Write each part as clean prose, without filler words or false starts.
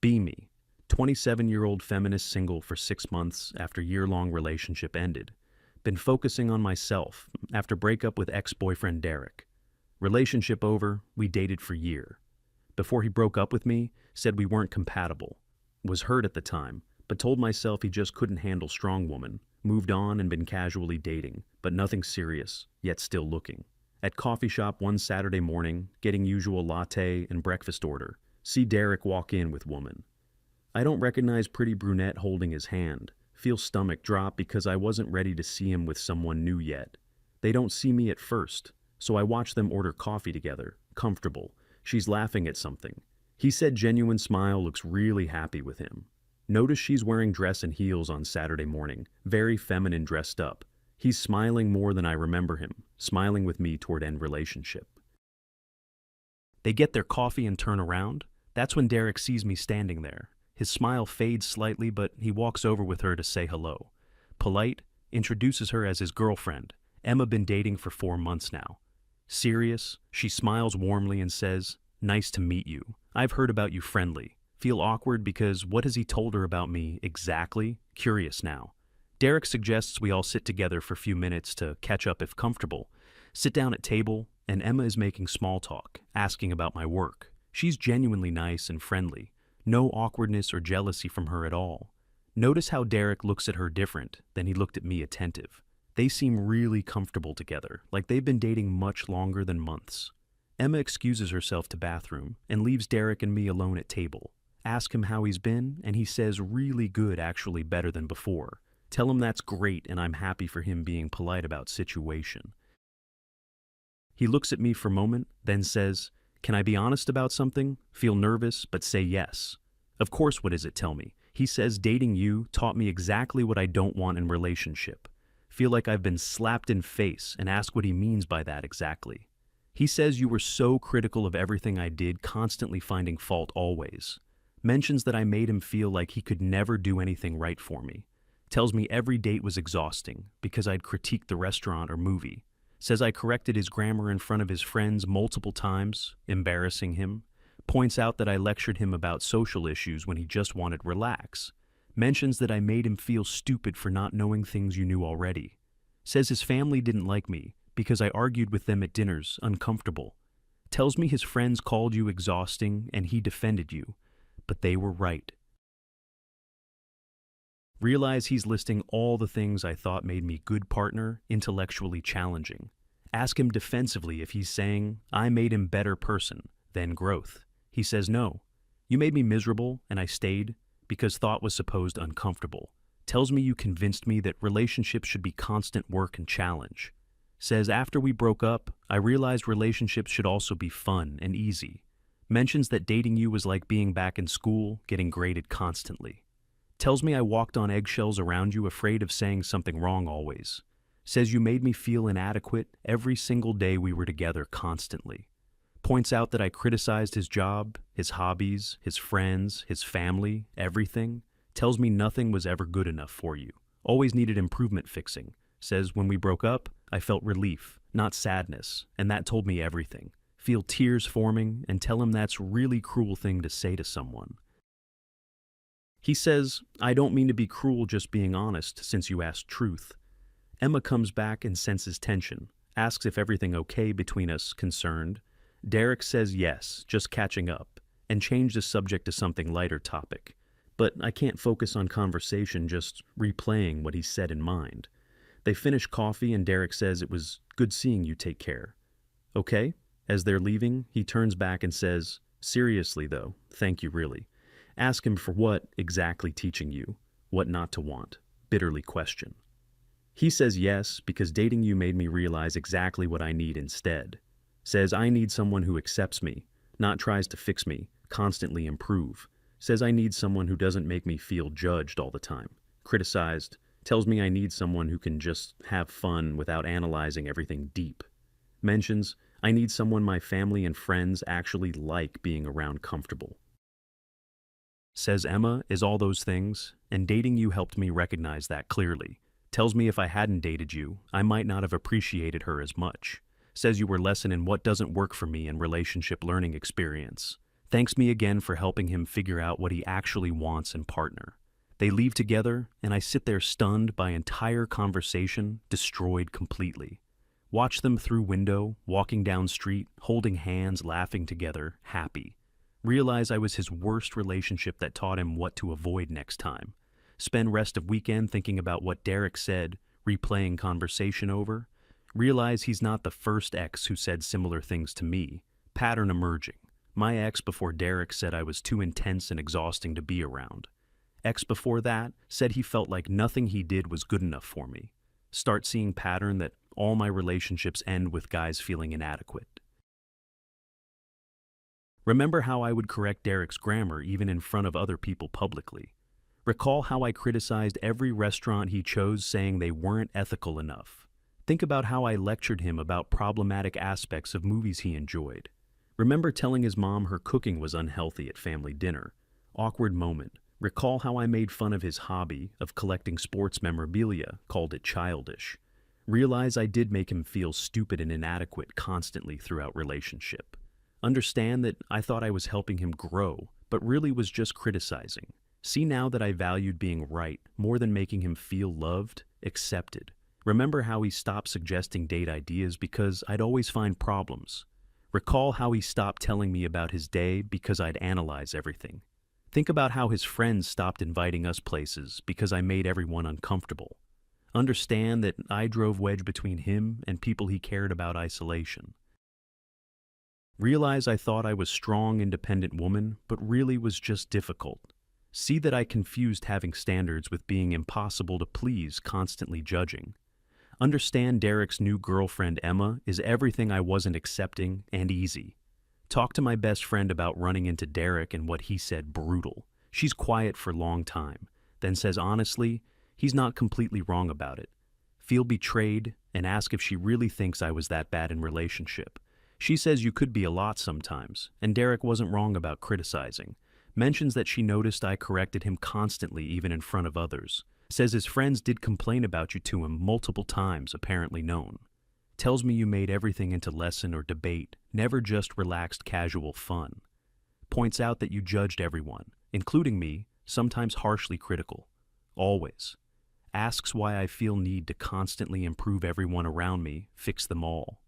Be me. 27-year-old feminist single for 6 months after year-long relationship ended. Been focusing on myself after breakup with ex-boyfriend Derek. Relationship over, we dated for year. Before he broke up with me, said we weren't compatible. Was hurt at the time, but told myself he just couldn't handle strong woman. Moved on and been casually dating, but nothing serious, yet still looking. At coffee shop one Saturday morning, getting usual latte and breakfast order. See Derek walk in with woman. I don't recognize pretty brunette holding his hand. Feel stomach drop because I wasn't ready to see him with someone new yet. They don't see me at first, so I watch them order coffee together, comfortable. She's laughing at something. He said genuine smile, looks really happy with him. Notice she's wearing dress and heels on Saturday morning, very feminine dressed up. He's smiling more than I remember him, smiling with me toward end relationship. They get their coffee and turn around. That's when Derek sees me standing there. His smile fades slightly, but he walks over with her to say hello. Polite, introduces her as his girlfriend. Emma been dating for 4 months now. Serious, she smiles warmly and says, "Nice to meet you. I've heard about you friendly." Feel awkward because what has he told her about me exactly? Curious now. Derek suggests we all sit together for a few minutes to catch up if comfortable. Sit down at table, and Emma is making small talk, asking about my work. She's genuinely nice and friendly. No awkwardness or jealousy from her at all. Notice how Derek looks at her different than he looked at me, attentive. They seem really comfortable together, like they've been dating much longer than months. Emma excuses herself to bathroom and leaves Derek and me alone at table. Ask him how he's been, and he says really good, actually better than before. Tell him that's great and I'm happy for him being polite about situation. He looks at me for a moment, then says, "Can I be honest about something? Feel nervous, but say yes." Of course, what is it? Tell me. He says dating you taught me exactly what I don't want in relationship. Feel like I've been slapped in face and ask what he means by that exactly. He says you were so critical of everything I did, constantly finding fault always. Mentions that I made him feel like he could never do anything right for me. Tells me every date was exhausting because I'd critiqued the restaurant or movie. Says I corrected his grammar in front of his friends multiple times, embarrassing him. Points out that I lectured him about social issues when he just wanted relax. Mentions that I made him feel stupid for not knowing things you knew already. Says his family didn't like me because I argued with them at dinners, uncomfortable. Tells me his friends called you exhausting and he defended you, but they were right. Realize he's listing all the things I thought made me good partner, intellectually challenging. Ask him defensively if he's saying I made him better person, then growth. He says no. You made me miserable and I stayed because thought was supposed uncomfortable. Tells me you convinced me that relationships should be constant work and challenge. Says after we broke up, I realized relationships should also be fun and easy. Mentions that dating you was like being back in school, getting graded constantly. Tells me I walked on eggshells around you, afraid of saying something wrong always. Says you made me feel inadequate every single day we were together constantly. Points out that I criticized his job, his hobbies, his friends, his family, everything. Tells me nothing was ever good enough for you. Always needed improvement fixing. Says when we broke up, I felt relief, not sadness, and that told me everything. Feel tears forming and tell him that's a really cruel thing to say to someone. He says, I don't mean to be cruel, just being honest since you asked truth. Emma comes back and senses tension, asks if everything okay between us, concerned. Derek says yes, just catching up, and changed the subject to something lighter topic. But I can't focus on conversation, just replaying what he said in mind. They finish coffee and Derek says it was good seeing you, take care. Okay? As they're leaving, he turns back and says, seriously though, thank you really. Ask him for what exactly teaching you, what not to want, bitterly question. He says yes, because dating you made me realize exactly what I need instead. Says I need someone who accepts me, not tries to fix me, constantly improve. Says I need someone who doesn't make me feel judged all the time, criticized. Tells me I need someone who can just have fun without analyzing everything deep. Mentions I need someone my family and friends actually like being around, comfortable. Says Emma is all those things, and dating you helped me recognize that clearly. Tells me if I hadn't dated you, I might not have appreciated her as much. Says you were lesson in what doesn't work for me in relationship learning experience. Thanks me again for helping him figure out what he actually wants in partner. They leave together, and I sit there stunned by entire conversation destroyed completely. Watch them through window, walking down street, holding hands, laughing together, happy. Realize I was his worst relationship that taught him what to avoid next time. Spend rest of weekend thinking about what Derek said, replaying conversation over. Realize he's not the first ex who said similar things to me. Pattern emerging. My ex before Derek said I was too intense and exhausting to be around. Ex before that said he felt like nothing he did was good enough for me. Start seeing pattern that all my relationships end with guys feeling inadequate. Remember how I would correct Derek's grammar even in front of other people publicly. Recall how I criticized every restaurant he chose, saying they weren't ethical enough. Think about how I lectured him about problematic aspects of movies he enjoyed. Remember telling his mom her cooking was unhealthy at family dinner. Awkward moment. Recall how I made fun of his hobby of collecting sports memorabilia, called it childish. Realize I did make him feel stupid and inadequate constantly throughout relationship. Understand that I thought I was helping him grow, but really was just criticizing. See now that I valued being right more than making him feel loved, accepted. Remember how he stopped suggesting date ideas because I'd always find problems. Recall how he stopped telling me about his day because I'd analyze everything. Think about how his friends stopped inviting us places because I made everyone uncomfortable. Understand that I drove wedge between him and people he cared about isolation. Realize I thought I was strong, independent woman, but really was just difficult. See that I confused having standards with being impossible to please, constantly judging. Understand Derek's new girlfriend Emma is everything I wasn't accepting and easy. Talk to my best friend about running into Derek and what he said brutal. She's quiet for a long time, then says honestly, he's not completely wrong about it. Feel betrayed and ask if she really thinks I was that bad in relationship. She says you could be a lot sometimes, and Derek wasn't wrong about criticizing. Mentions that she noticed I corrected him constantly even in front of others. Says his friends did complain about you to him multiple times, apparently known. Tells me you made everything into lesson or debate, never just relaxed casual fun. Points out that you judged everyone, including me, sometimes harshly critical. Always. Asks why I feel need to constantly improve everyone around me, fix them all.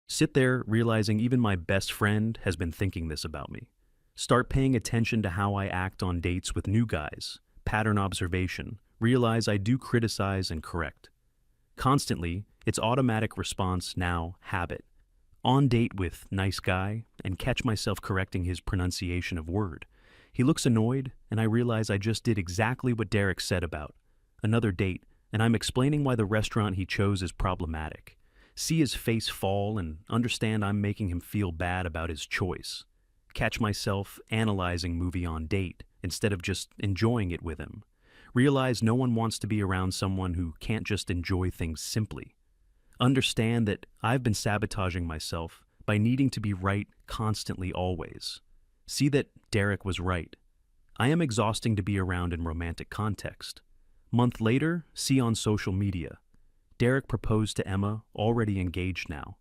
Sit there realizing even my best friend has been thinking this about me. Start paying attention to how I act on dates with new guys. Pattern observation. Realize I do criticize and correct. Constantly, it's automatic response, now habit. On date with nice guy and catch myself correcting his pronunciation of word. He looks annoyed and I realize I just did exactly what Derek said about. Another date and I'm explaining why the restaurant he chose is problematic. See his face fall and understand I'm making him feel bad about his choice. Catch myself analyzing movie on date instead of just enjoying it with him. Realize no one wants to be around someone who can't just enjoy things simply. Understand that I've been sabotaging myself by needing to be right constantly always. See that Derek was right. I am exhausting to be around in romantic context. Month later, see on social media. Derek proposed to Emma, already engaged now.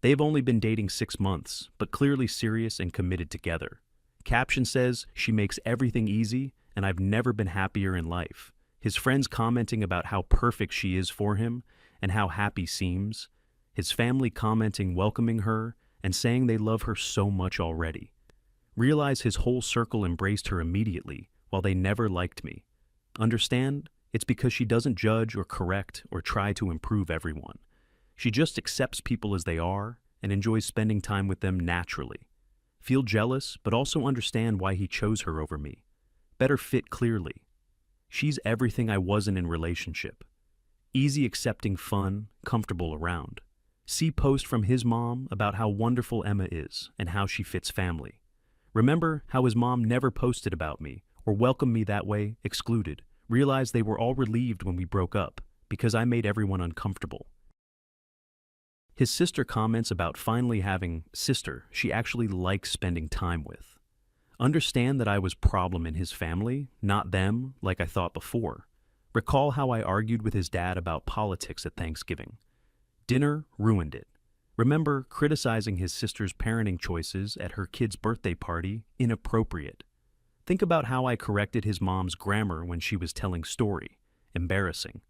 They've only been dating 6 months, but clearly serious and committed together. Caption says, she makes everything easy, and I've never been happier in life. His friends commenting about how perfect she is for him, and how happy seems. His family commenting welcoming her, and saying they love her so much already. Realize his whole circle embraced her immediately, while they never liked me. Understand? It's because she doesn't judge or correct or try to improve everyone. She just accepts people as they are and enjoys spending time with them naturally. Feel jealous, but also understand why he chose her over me. Better fit clearly. She's everything I wasn't in relationship. Easy accepting fun, comfortable around. See post from his mom about how wonderful Emma is and how she fits family. Remember how his mom never posted about me or welcomed me that way, excluded. Realized they were all relieved when we broke up because I made everyone uncomfortable. His sister comments about finally having sister she actually likes spending time with. Understand that I was problem in his family, not them, like I thought before. Recall how I argued with his dad about politics at Thanksgiving. Dinner ruined it. Remember criticizing his sister's parenting choices at her kid's birthday party inappropriate. Think about how I corrected his mom's grammar when she was telling story. Embarrassing.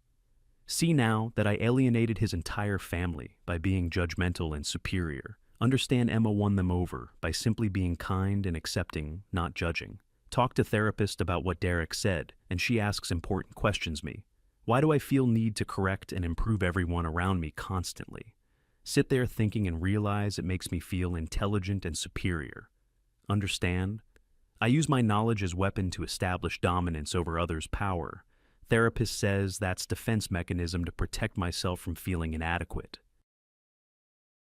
See now that I alienated his entire family by being judgmental and superior. Understand Emma won them over by simply being kind and accepting, not judging. Talk to therapist about what Derek said, and she asks important questions me. Why do I feel need to correct and improve everyone around me constantly? Sit there thinking and realize it makes me feel intelligent and superior. Understand? I use my knowledge as weapon to establish dominance over others' power. Therapist says that's defense mechanism to protect myself from feeling inadequate.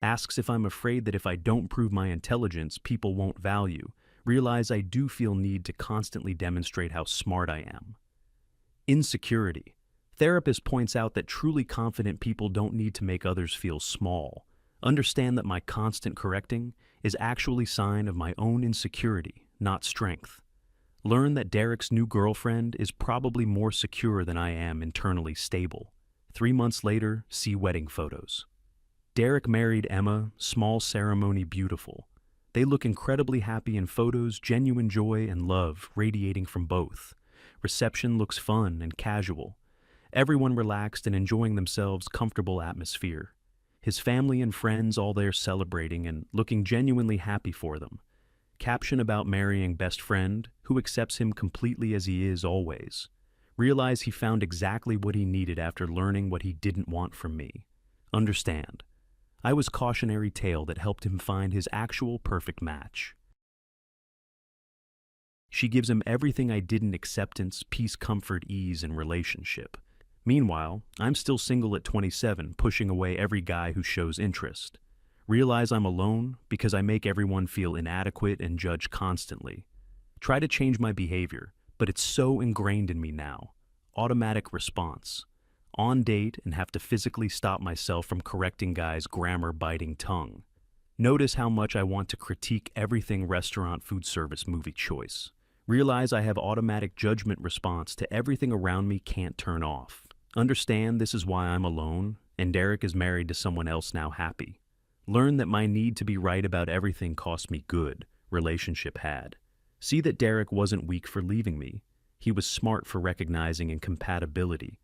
Asks if I'm afraid that if I don't prove my intelligence, people won't value. Realize I do feel need to constantly demonstrate how smart I am. Insecurity. Therapist points out that truly confident people don't need to make others feel small. Understand that my constant correcting is actually a sign of my own insecurity, not strength. Learn that Derek's new girlfriend is probably more secure than I am internally stable. 3 months later, see wedding photos. Derek married Emma, small ceremony beautiful. They look incredibly happy in photos, genuine joy and love radiating from both. Reception looks fun and casual. Everyone relaxed and enjoying themselves, comfortable atmosphere. His family and friends all there celebrating and looking genuinely happy for them. Caption about marrying best friend, who accepts him completely as he is always. Realize he found exactly what he needed after learning what he didn't want from me. Understand. I was cautionary tale that helped him find his actual perfect match. She gives him everything I didn't: acceptance, peace, comfort, ease, and relationship. Meanwhile, I'm still single at 27, pushing away every guy who shows interest. Realize I'm alone because I make everyone feel inadequate and judge constantly. Try to change my behavior, but it's so ingrained in me now. Automatic response. On date and have to physically stop myself from correcting guys' grammar-biting tongue. Notice how much I want to critique everything restaurant, food service, movie choice. Realize I have automatic judgment response to everything around me, can't turn off. Understand this is why I'm alone, and Derek is married to someone else now, happy. Learn that my need to be right about everything cost me good, relationship had. See that Derek wasn't weak for leaving me. He was smart for recognizing incompatibility.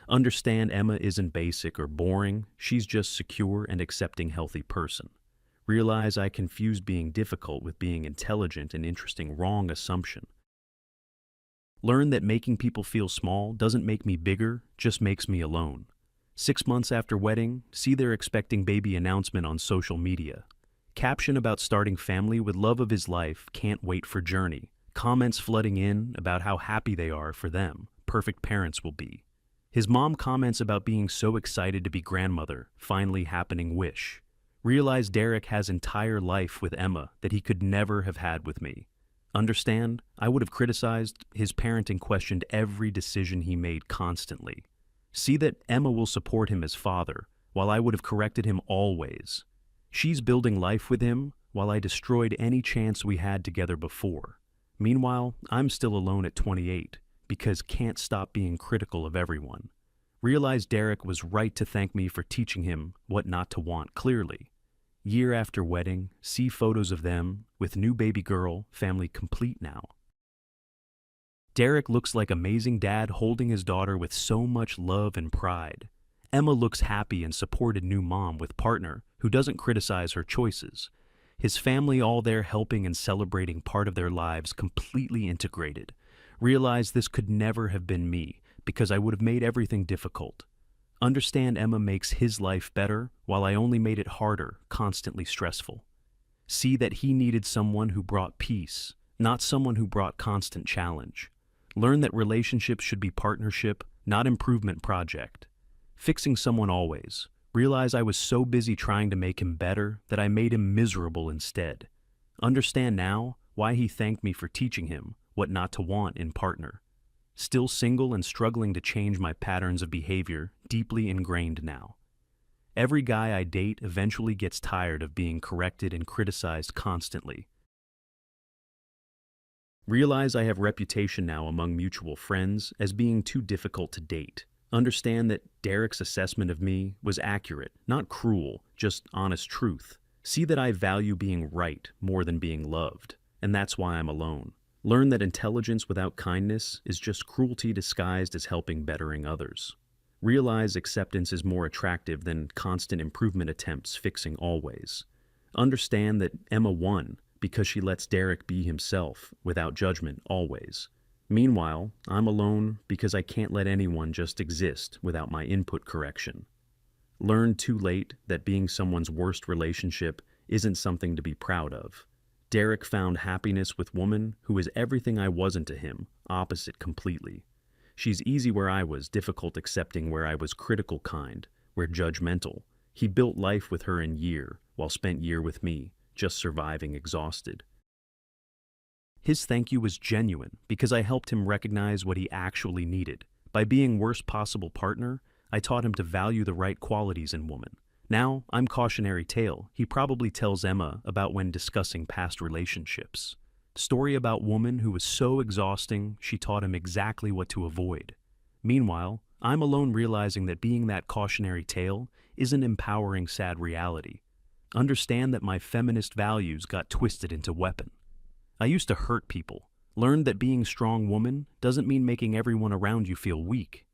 Understand Emma isn't basic or boring, she's just secure and accepting healthy person. Realize I confuse being difficult with being intelligent and interesting, wrong assumption. Learn that making people feel small doesn't make me bigger, just makes me alone. 6 months after wedding, see their expecting baby announcement on social media. Caption about starting family with love of his life, can't wait for journey. Comments flooding in about how happy they are for them, perfect parents will be. His mom comments about being so excited to be grandmother, finally happening wish. Realize Derek has entire life with Emma that he could never have had with me. Understand, I would have criticized his parenting, questioned every decision he made constantly. See that Emma will support him as father, while I would have corrected him always. She's building life with him, while I destroyed any chance we had together before. Meanwhile, I'm still alone at 28, because can't stop being critical of everyone. Realize Derek was right to thank me for teaching him what not to want clearly. Year after wedding, see photos of them, with new baby girl, family complete now. Derek looks like amazing dad holding his daughter with so much love and pride. Emma looks happy and supported new mom with partner who doesn't criticize her choices. His family all there helping and celebrating part of their lives completely integrated. Realize this could never have been me because I would have made everything difficult. Understand Emma makes his life better while I only made it harder, constantly stressful. See that he needed someone who brought peace, not someone who brought constant challenge. Learn that relationships should be partnership, not improvement project. Fixing someone always. Realize I was so busy trying to make him better that I made him miserable instead. Understand now why he thanked me for teaching him what not to want in partner. Still single and struggling to change my patterns of behavior, deeply ingrained now. Every guy I date eventually gets tired of being corrected and criticized constantly. Realize I have reputation now among mutual friends as being too difficult to date. Understand that Derek's assessment of me was accurate, not cruel, just honest truth. See that I value being right more than being loved, and that's why I'm alone. Learn that intelligence without kindness is just cruelty disguised as helping bettering others. Realize acceptance is more attractive than constant improvement attempts fixing always. Understand that Emma won because she lets Derek be himself without judgment always. Meanwhile, I'm alone because I can't let anyone just exist without my input correction. Learned too late that being someone's worst relationship isn't something to be proud of. Derek found happiness with woman who is everything I wasn't to him, opposite completely. She's easy where I was, difficult accepting where I was, critical kind, where judgmental. He built life with her in year, while spent year with me, just surviving exhausted. His thank you was genuine because I helped him recognize what he actually needed. By being worst possible partner, I taught him to value the right qualities in woman. Now, I'm cautionary tale. He probably tells Emma about when discussing past relationships. Story about woman who was so exhausting, she taught him exactly what to avoid. Meanwhile, I'm alone realizing that being that cautionary tale isn't empowering sad reality. Understand that my feminist values got twisted into weapon. I used to hurt people. Learned that being strong woman doesn't mean making everyone around you feel weak.